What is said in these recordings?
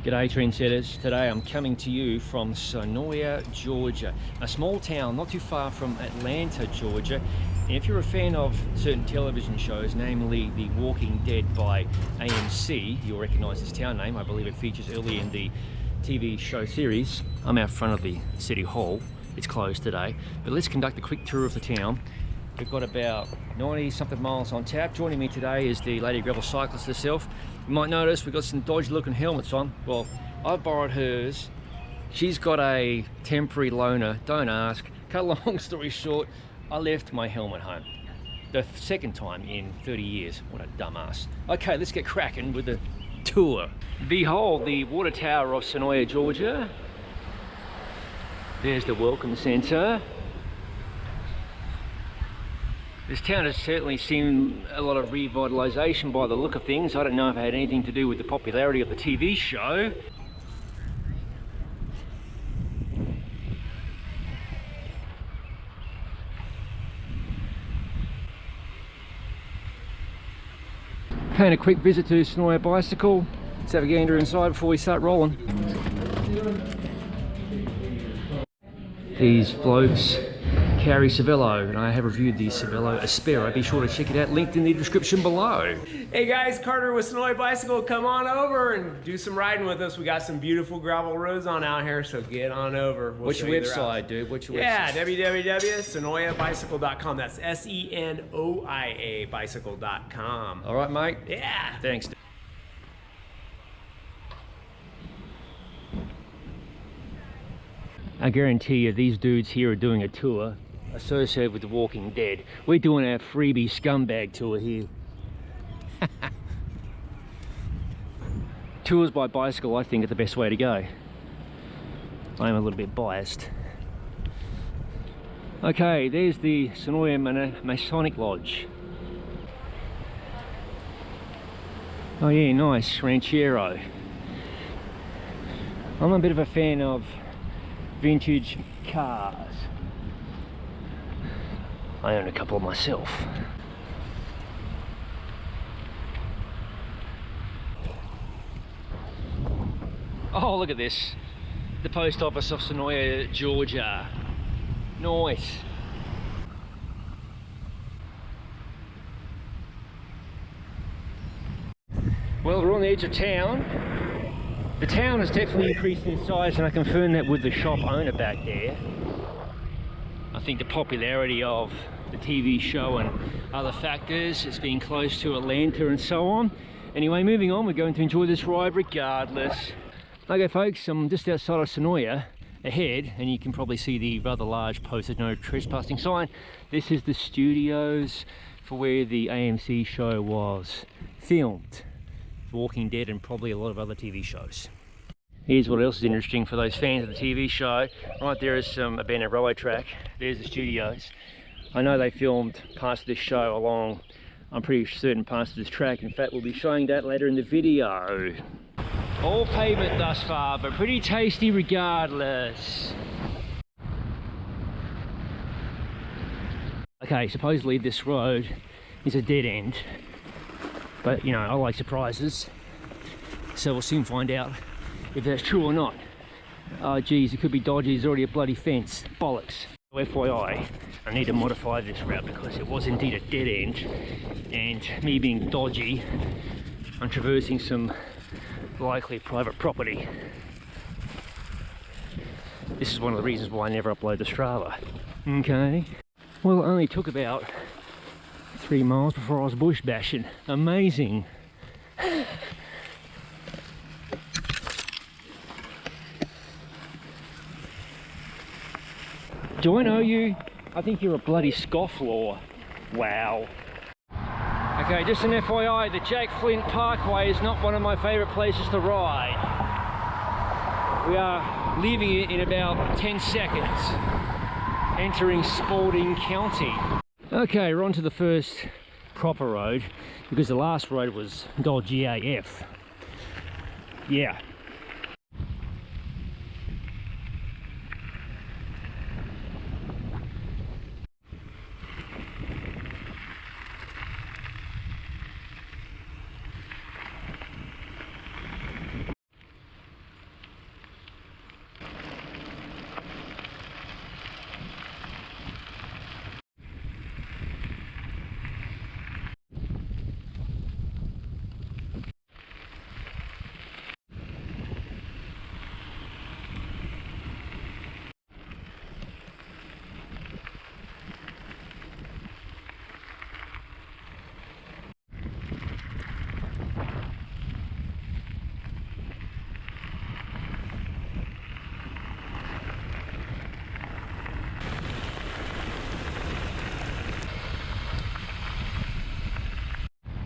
G'day trendsetters. Today I'm coming to you from Senoia, Georgia, a small town not too far from Atlanta, Georgia. And if you're a fan of certain television shows, namely The Walking Dead by AMC, you'll recognize this town name. I believe it features early in the TV show series. I'm out front of the city hall. It's closed today, but let's conduct a quick tour of the town. We've got about 90 something miles on tap. Joining me today is the Lady Gravel Cyclist herself. You might notice we've got some dodgy looking helmets on. Well, I've borrowed hers. She's got a temporary loaner, don't ask. Cut a long story short, I left my helmet home. The second time in 30 years. What a dumbass. Okay, let's get cracking with the tour. Behold the water tower of Senoia, Georgia. There's the welcome center. This town has certainly seen a lot of revitalisation by the look of things. I don't know if it had anything to do with the popularity of the TV show. Paying a quick visit to Senoia Bicycle. Let's have a gander inside before we start rolling. These blokes carry Cervelo, and I have reviewed the Cervelo Aspero. Be sure to check it out, linked in the description below. Hey guys, Carter with Senoia Bicycle. Come on over and do some riding with us. We got some beautiful gravel roads on out here, so get on over. What's your website, dude? What's your website? Yeah, www.senoiabicycle.com. That's SENOIA bicycle.com. All right, mate. Yeah. Thanks. I guarantee you these dudes here are doing a tour associated with The Walking Dead. We're doing our freebie scumbag tour here. Tours by bicycle, I think, are the best way to go. I am a little bit biased. Okay, there's the Senoia Masonic Lodge. Oh yeah, nice, Ranchero. I'm a bit of a fan of vintage cars. I own a couple of myself. Oh, look at this. The post office of Senoia, Georgia. Nice. Well, we're on the edge of town. The town has definitely increased in size, and I confirm that with the shop owner back there. I think the popularity of the TV show and other factors, it's being close to Atlanta and so on. Anyway, moving on, we're going to enjoy this ride regardless. Okay folks, I'm just outside of Senoia ahead, and you can probably see the rather large posted no trespassing sign. This is the studios for where the AMC show was filmed. Walking Dead and probably a lot of other TV shows. Here's what else is interesting for those fans of the TV show. Right there is some abandoned railway track. There's the studios. I know they filmed parts of this show along, I'm pretty certain, parts of this track. In fact, we'll be showing that later in the video. All pavement thus far, but pretty tasty regardless. Okay, supposedly this road is a dead end. But, you know, I like surprises, so we'll soon find out if that's true or not. Oh geez, it could be dodgy. There's already a bloody fence. Bollocks. FYI, I need to modify this route because it was indeed a dead end, and me being dodgy, I'm traversing some likely private property. This is one of the reasons why I never upload to Strava. Okay. Well, it only took about 3 miles before I was bush bashing. Amazing. Do I know you? I think you're a bloody scofflaw. Wow. Okay, just an FYI, the Jack Flint Parkway is not one of my favourite places to ride. We are leaving it in about 10 seconds, entering Spalding County. Okay, we're on to the first proper road, because the last road was dodgy AF. Yeah.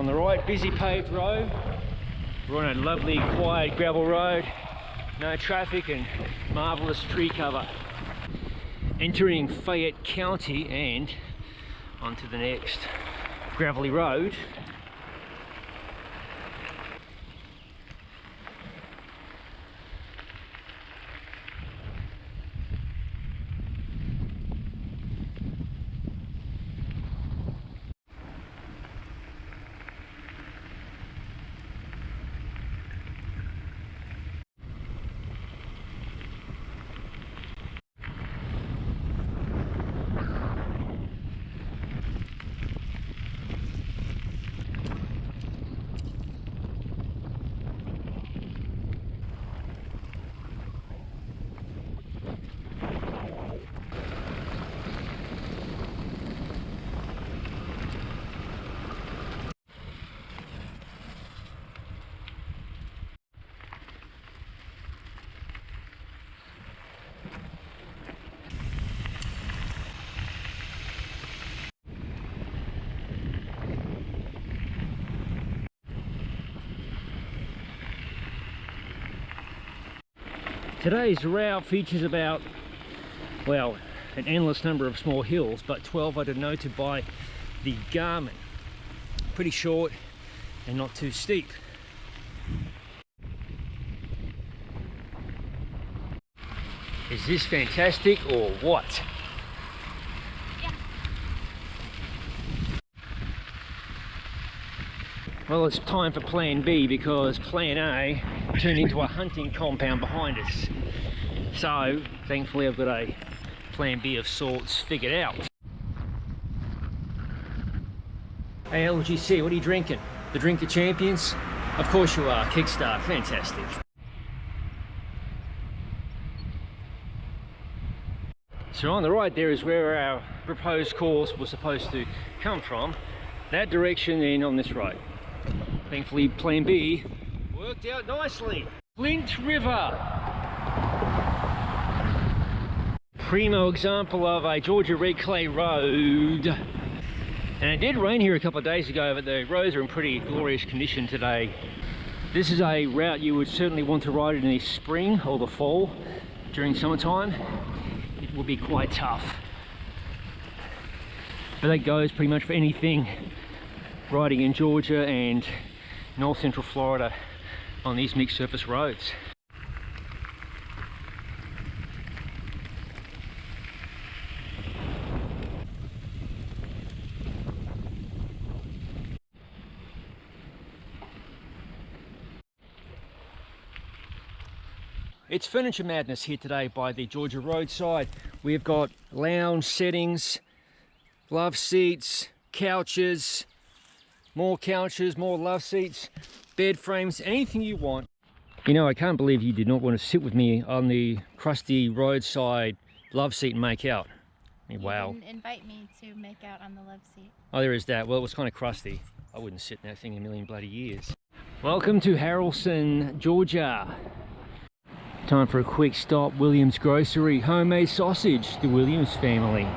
On the right, busy paved road. We're on a lovely, quiet gravel road. No traffic and marvellous tree cover. Entering Fayette County and onto the next gravelly road. Today's route features about, well, an endless number of small hills, but 12 are denoted by the Garmin. Pretty short and not too steep. Is this fantastic or what? Yeah. Well, it's time for plan B because plan A turned into a hunting compound behind us. So, thankfully I've got a plan B of sorts figured out. Hey LGC, what are you drinking? The drink of champions? Of course you are, Kickstart, fantastic. So on the right there is where our proposed course was supposed to come from. That direction then on this road. Thankfully plan B worked out nicely. Flint River. Primo example of a Georgia red clay road. And it did rain here a couple of days ago, but the roads are in pretty glorious condition today. This is a route you would certainly want to ride in the spring or the fall. During summertime, it will be quite tough. But that goes pretty much for anything riding in Georgia and north central Florida on these mixed surface roads. It's furniture madness here today by the Georgia roadside. We've got lounge settings, love seats, couches, more love seats, bed frames, anything you want. You know, I can't believe you did not want to sit with me on the crusty roadside love seat and make out. I mean, wow. You didn't invite me to make out on the love seat. Oh, there is that. Well, it was kind of crusty. I wouldn't sit in that thing in a million bloody years. Welcome to Haralson, Georgia. Time for a quick stop. Williams Grocery, homemade sausage, the Williams family.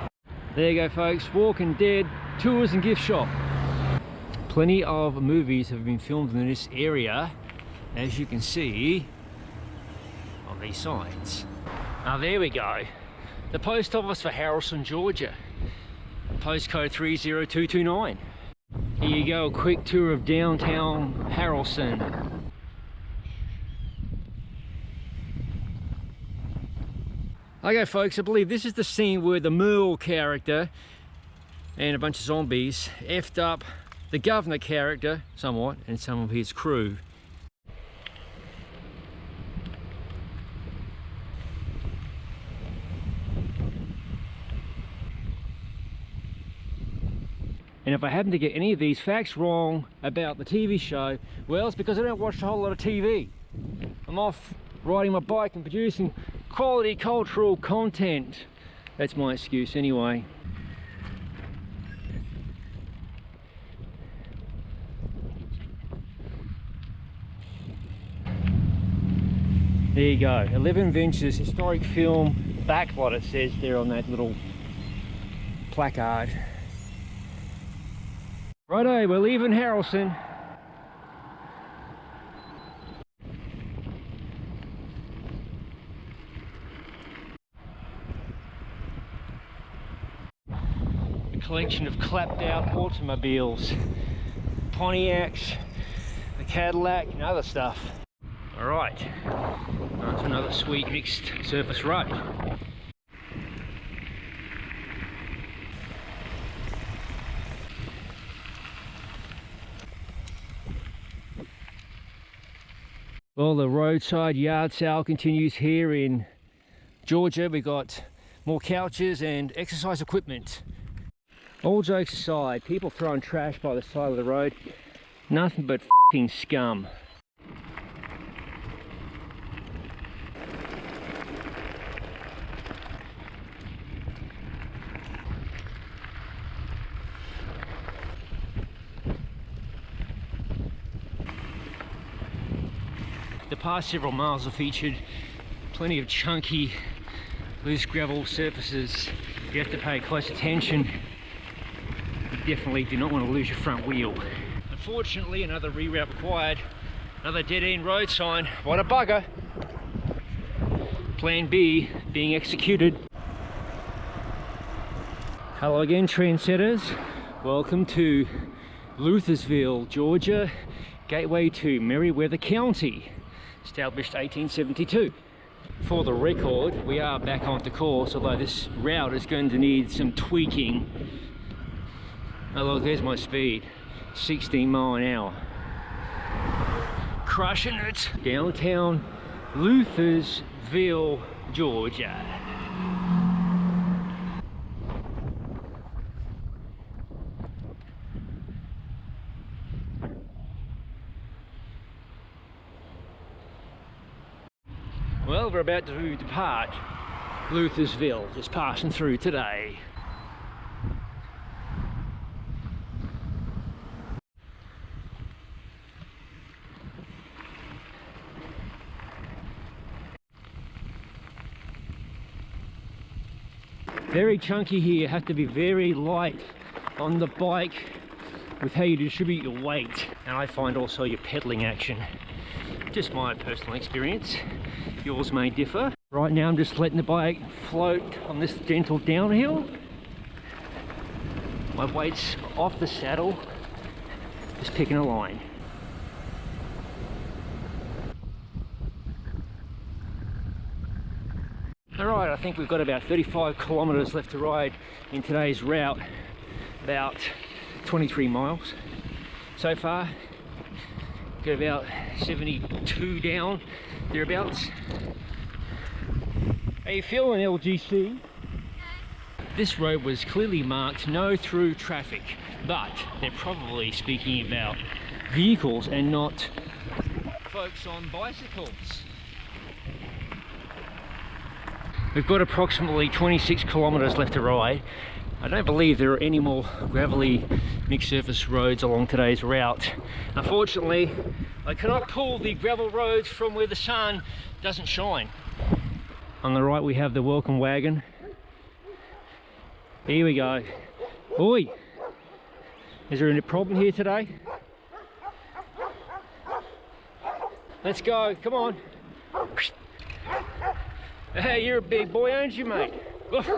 There you go folks, Walking Dead, tours and gift shop. Plenty of movies have been filmed in this area, as you can see on these signs. Now there we go, the post office for Haralson, Georgia, postcode 30229. Here you go, a quick tour of downtown Haralson. Okay folks, I believe this is the scene where the Merle character and a bunch of zombies effed up the governor character somewhat and some of his crew. And if I happen to get any of these facts wrong about the TV show, well, it's because I don't watch a whole lot of TV. I'm off riding my bike and producing quality cultural content. That's my excuse anyway. There you go, 11 Ventures historic film backlot, it says there on that little placard. Righto, we're leaving Haralson. A collection of clapped out automobiles, Pontiacs, the Cadillac and other stuff. Alright, on to another sweet mixed surface road. Well, the roadside yard sale continues here in Georgia. We got more couches and exercise equipment. All jokes aside, people throwing trash by the side of the road, nothing but f***ing scum. The past several miles have featured plenty of chunky, loose gravel surfaces. You have to pay close attention. You definitely do not want to lose your front wheel. Unfortunately, another reroute required. Another dead-end road sign. What a bugger. Plan B being executed. Hello again, trendsetters. Welcome to Luthersville, Georgia, gateway to Meriwether County. Established 1872. For the record, we are back onto course, although this route is going to need some tweaking. Oh look, there's my speed, 16 miles an hour. Crushing it. Downtown Luthersville, Georgia. Well, we're about to depart Luthersville, just passing through today. Very chunky here, have to be very light on the bike with how you distribute your weight, and I find also your pedaling action. Just my personal experience. Yours may differ. Right now I'm just letting the bike float on this gentle downhill. My weight's off the saddle, just picking a line. Alright, I think we've got about 35 kilometers left to ride in today's route. About 23 miles so far. Got about 72 down, thereabouts. How you feeling, LGC? This road was clearly marked no through traffic, but they're probably speaking about vehicles and not folks on bicycles. We've got approximately 26 kilometers left to ride. I don't believe there are any more gravelly mixed surface roads along today's route. Unfortunately, I cannot pull the gravel roads from where the sun doesn't shine. On the right we have the welcome wagon. Here we go. Oi! Is there any problem here today? Let's go, come on. Hey, you're a big boy, aren't you, mate? Oof.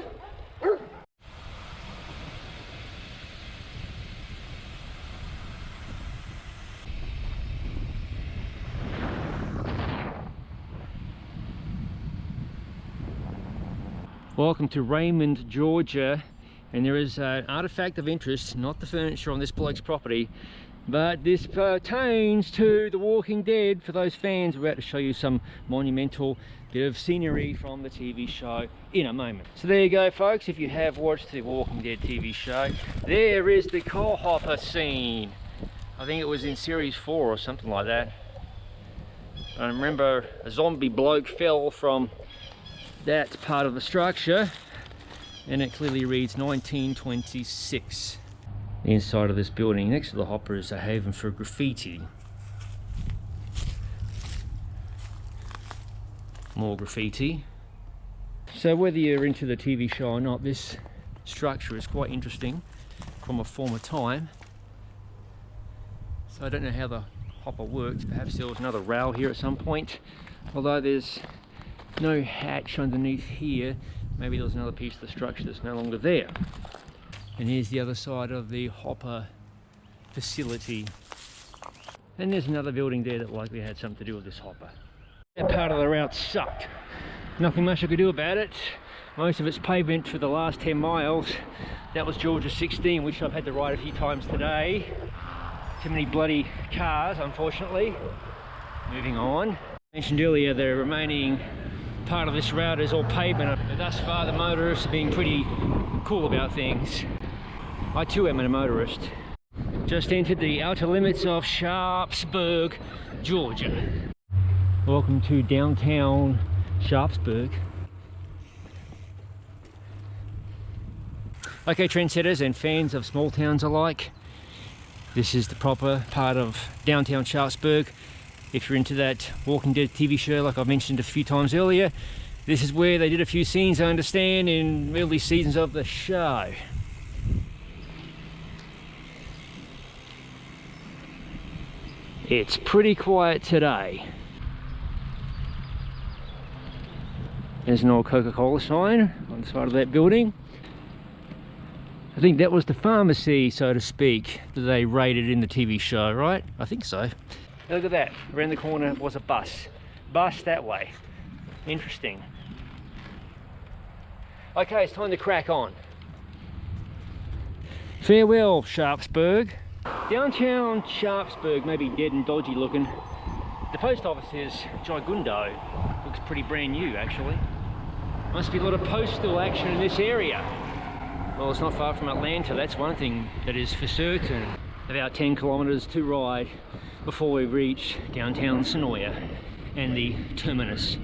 Welcome to Raymond, Georgia, and there is an artifact of interest, not the furniture on this bloke's property, but this pertains to The Walking Dead. For those fans, we're about to show you some monumental bit of scenery from the TV show in a moment. So there you go, folks. If you have watched The Walking Dead TV show, there is the coal hopper scene. I think it was in series 4 or something like that. I remember a zombie bloke fell from that part of the structure, and it clearly reads 1926. The inside of this building next to the hopper is a haven for graffiti. More graffiti. So whether you're into the TV show or not, this structure is quite interesting from a former time. So I don't know how the hopper works. Perhaps there was another rail here at some point. Although there's no hatch underneath here, maybe there was another piece of the structure that's no longer there. And here's the other side of the hopper facility. And there's another building there that likely had something to do with this hopper. That part of the route sucked. Nothing much I could do about it. Most of it's pavement for the last 10 miles. That was Georgia 16, which I've had to ride a few times today. Too many bloody cars, unfortunately. Moving on. I mentioned earlier the remaining part of this route is all pavement. But thus far the motorists have been pretty cool about things. I too am a motorist. Just entered the outer limits of Sharpsburg, Georgia. Welcome to downtown Sharpsburg. Okay, trendsetters and fans of small towns alike, this is the proper part of downtown Sharpsburg. If you're into that Walking Dead TV show like I've mentioned a few times earlier, this is where they did a few scenes, I understand, in early seasons of the show. It's pretty quiet today. There's an old Coca-Cola sign on the side of that building. I think that was the pharmacy, so to speak, that they raided in the TV show, right? I think so. Look at that. Around the corner was a bus. Bus that way. Interesting. Okay, it's time to crack on. Farewell, Sharpsburg. Downtown Sharpsburg may be dead and dodgy looking. The post office is gigundo. Looks pretty brand new, actually. Must be a lot of postal action in this area. Well, it's not far from Atlanta, that's one thing that is for certain. About 10 kilometers to ride before we reach downtown Senoia and the terminus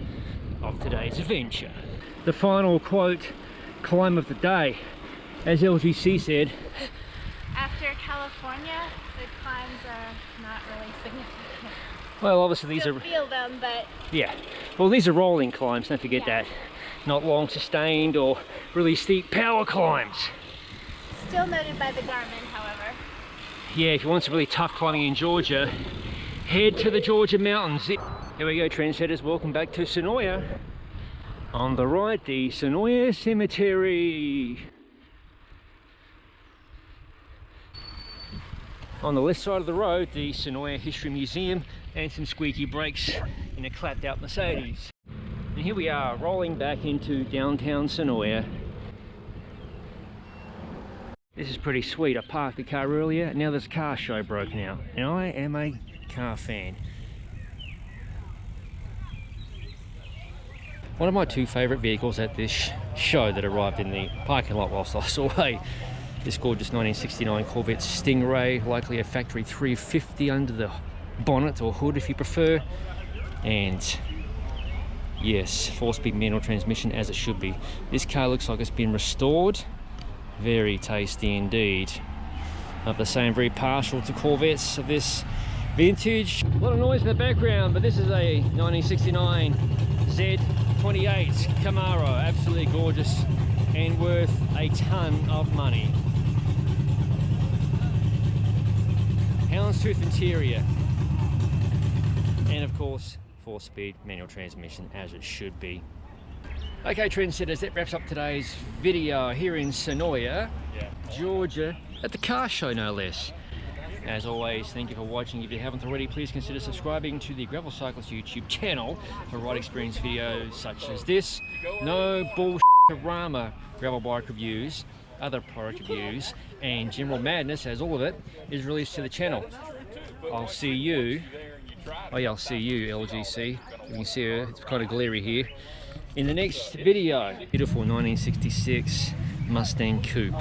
of today's adventure. The final quote, climb of the day. As LGC said, After California, the climbs are not really significant. well, obviously these You'll are... feel them, but... Yeah, well, these are rolling climbs, don't forget that. Not long sustained or really steep power climbs. Still noted by the Garmin, however. Yeah, if you want some really tough climbing in Georgia, head to the Georgia mountains. Here we go, trendsetters, welcome back to Senoia. On the right, the Senoia Cemetery. On the left side of the road, the Senoia History Museum and some squeaky brakes in a clapped out Mercedes. And here we are, rolling back into downtown Senoia. This is pretty sweet. I parked the car earlier, now this car show broke out. And I am a car fan. One of my two favourite vehicles at this show that arrived in the parking lot whilst I was away. This gorgeous 1969 Corvette Stingray, likely a factory 350 under the bonnet or hood if you prefer. And yes, 4-speed manual transmission as it should be. This car looks like it's been restored. Very tasty indeed. Of the same, very partial to Corvettes of this vintage. A lot of noise in the background, but this is a 1969 Z28 Camaro. Absolutely gorgeous and worth a ton of money. Houndstooth interior. And of course, 4-speed manual transmission as it should be. Okay, trendsetters, that wraps up today's video here in Senoia, Georgia, at the car show no less. As always, thank you for watching. If you haven't already, please consider subscribing to the Gravel Cyclist YouTube channel for ride experience videos such as this. No bullshit-rama gravel bike reviews, other product reviews, and general madness, as all of it is released to the channel. I'll see you. Oh yeah, I'll see you, LGC. You can see her, it's kind of glary here. In the next video. Beautiful 1966 Mustang Coupe.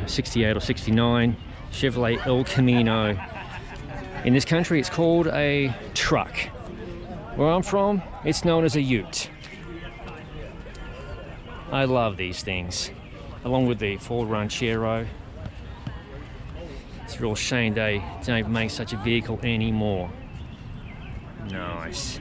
68 or 69 Chevrolet El Camino. In this country it's called a truck. Where I'm from, it's known as a ute. I love these things, along with the Ford Ranchero. It's a real shame they don't make such a vehicle anymore. Nice.